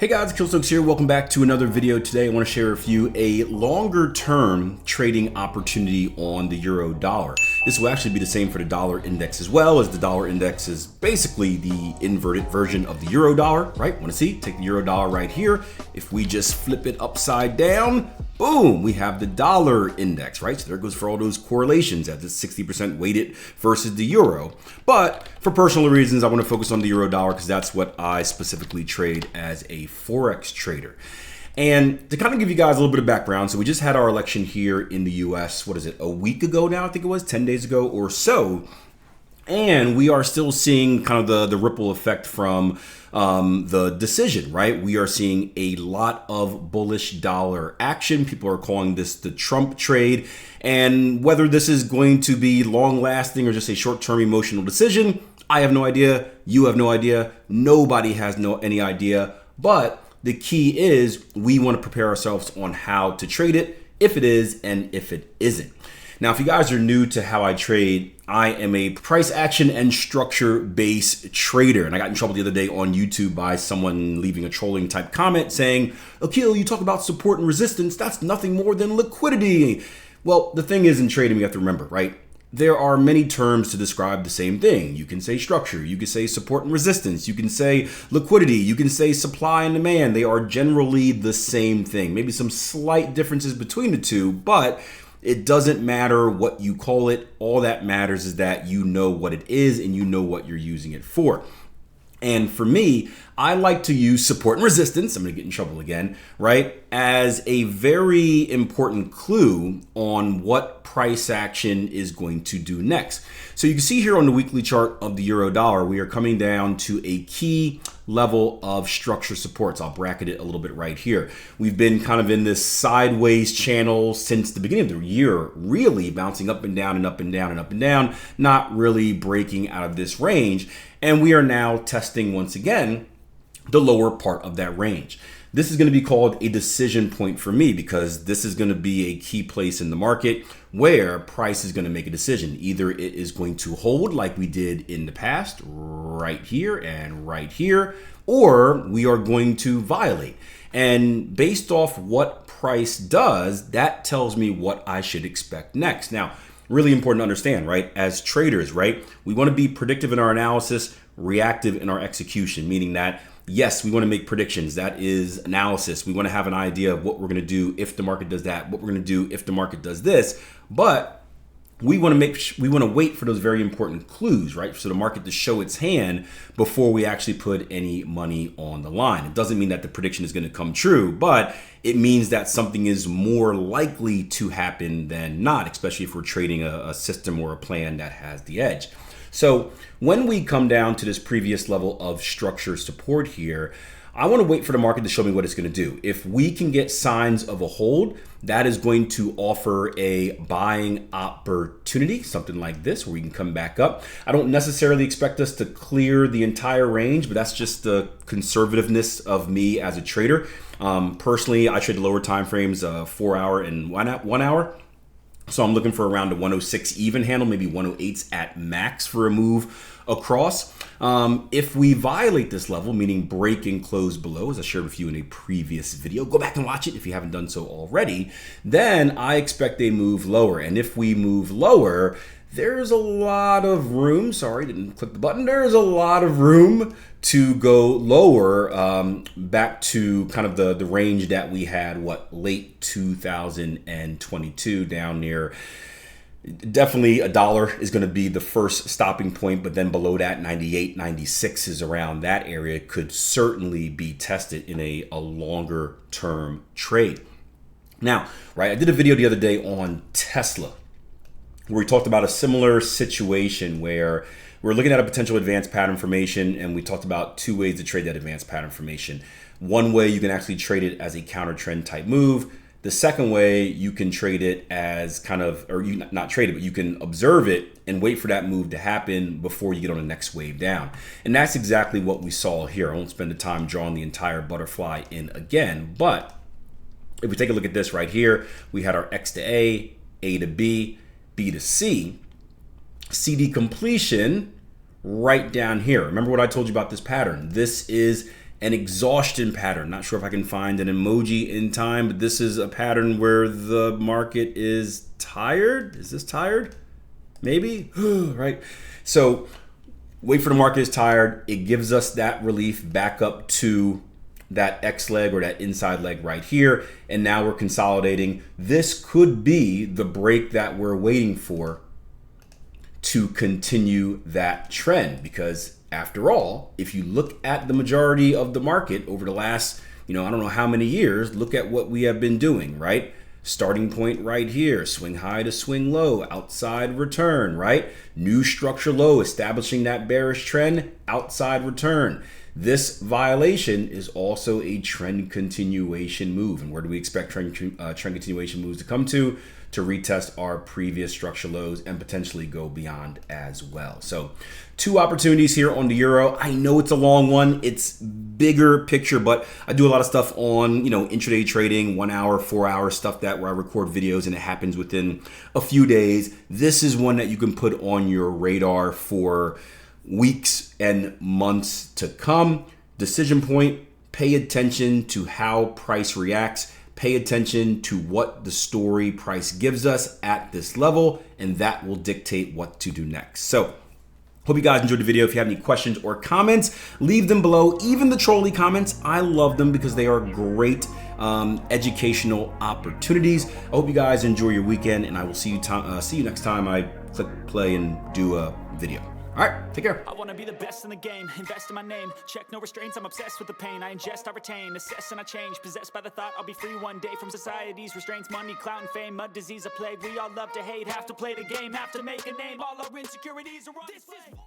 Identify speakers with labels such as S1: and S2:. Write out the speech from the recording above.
S1: Hey guys, AKIL'S here. Welcome back to another video. Today I want to share with you a longer term trading opportunity on the euro dollar. This will actually be the same for the dollar index as well, as the dollar index is basically the inverted version of the euro dollar, right? Want to see? Take the euro dollar right here. If we just flip it upside down, boom, we have the dollar index, right? So there goes for all those correlations as it's 60% weighted versus the euro. But for personal reasons, I want to focus on the euro dollar because that's what I specifically trade as a forex trader. And to kind of give you guys a little bit of background, so we just had our election here in the US, what is it, a week ago now, I think it was, 10 days ago or so. And we are still seeing kind of the ripple effect from the decision, right? We are seeing a lot of bullish dollar action. People are calling this the Trump trade. And whether this is going to be long lasting or just a short-term emotional decision, I have no idea. You have no idea. Nobody has any idea. But the key is we want to prepare ourselves on how to trade it, if it is and if it isn't. Now, if you guys are new to how I trade, I am a price action and structure based trader. And I got in trouble the other day on YouTube by someone leaving a trolling type comment saying, Akil, you talk about support and resistance. That's nothing more than liquidity. Well, the thing is in trading, we have to remember, right? There are many terms to describe the same thing. You can say structure, you can say support and resistance, you can say liquidity, you can say supply and demand. They are generally the same thing. Maybe some slight differences between the two, but it doesn't matter what you call it. All that matters is that you know what it is and you know what you're using it for. And for me, I like to use support and resistance, I'm gonna get in trouble again, right, as a very important clue on what price action is going to do next. So you can see here on the weekly chart of the euro dollar, we are coming down to a key level of structure supports. I'll bracket it a little bit right here. We've been kind of in this sideways channel since the beginning of the year, really bouncing up and down and up and down and up and down, not really breaking out of this range. And we are now testing once again the lower part of that range. This is going to be called a decision point for me because this is going to be a key place in the market where price is going to make a decision. Either it is going to hold like we did in the past, right here and right here, or we are going to violate. And based off what price does, that tells me what I should expect next. Now, really important to understand, right? As traders, right? We want to be predictive in our analysis, reactive in our execution, meaning that yes, we want to make predictions. That is analysis. We want to have an idea of what we're going to do if the market does that, what we're going to do if the market does this. But we want to wait for those very important clues, right? So the market to show its hand before we actually put any money on the line. It doesn't mean that the prediction is going to come true, but it means that something is more likely to happen than not, especially if we're trading a system or a plan that has the edge. So when we come down to this previous level of structure support here, I want to wait for the market to show me what it's going to do. If we can get signs of a hold, that is going to offer a buying opportunity, something like this, where we can come back up. I don't necessarily expect us to clear the entire range, but that's just the conservativeness of me as a trader. Personally, I trade the lower time frames, 4 hour and 1 hour. So I'm looking for around a 106 even handle, maybe 108s at max for a move across. If we violate this level, meaning break and close below, as I shared with you in a previous video, go back and watch it if you haven't done so already, then I expect a move lower. And if we move lower, there's a lot of room, sorry, didn't click the button, there's a lot of room to go lower back to kind of the range that we had, late 2022 down near. Definitely a dollar is going to be the first stopping point, but then below that 98, 96 is around that area, could certainly be tested in a longer term trade. Now, right, I did a video the other day on Tesla where we talked about a similar situation where we're looking at a potential advanced pattern formation, and we talked about two ways to trade that advanced pattern formation. One way, you can actually trade it as a counter trend type move. The second way, you can trade it as kind of, or you not trade it, but you can observe it and wait for that move to happen before you get on the next wave down. And that's exactly what we saw here. I won't spend the time drawing the entire butterfly in again, but if we take a look at this right here, we had our X to A to B, B to C, CD completion right down here. Remember what I told you about this pattern? This is an exhaustion pattern. Not sure if I can find an emoji in time, but this is a pattern where the market is tired. Is this tired? Maybe, right? So wait for the market is tired. It gives us that relief back up to that X leg or that inside leg right here. And now we're consolidating. This could be the break that we're waiting for to continue that trend, because after all, if you look at the majority of the market over the last, I don't know how many years, look at what we have been doing, right? Starting point right here, swing high to swing low, outside return, right? New structure low, establishing that bearish trend, outside return. This violation is also a trend continuation move. And where do we expect trend continuation moves to come to? To retest our previous structure lows and potentially go beyond as well. So 2 opportunities here on the euro. I know it's a long one. It's bigger picture, but I do a lot of stuff on, intraday trading, 1 hour, 4 hour stuff where I record videos and it happens within a few days. This is one that you can put on your radar for weeks and months to come. Decision point, pay attention to how price reacts. Pay attention to what the story price gives us at this level, and that will dictate what to do next. So hope you guys enjoyed the video. If you have any questions or comments, leave them below. Even the trolley comments, I love them because they are great educational opportunities. I hope you guys enjoy your weekend, and I will see you next time I click play and do a video. All right, take care.
S2: I wanna be the best in the game, invest in my name, check no restraints, I'm obsessed with the pain, I ingest, I retain, assess and I change, possessed by the thought I'll be free one day from society's restraints, money, clout and fame, mud, disease, a plague, we all love to hate, have to play the game, have to make a name, all our insecurities are on display.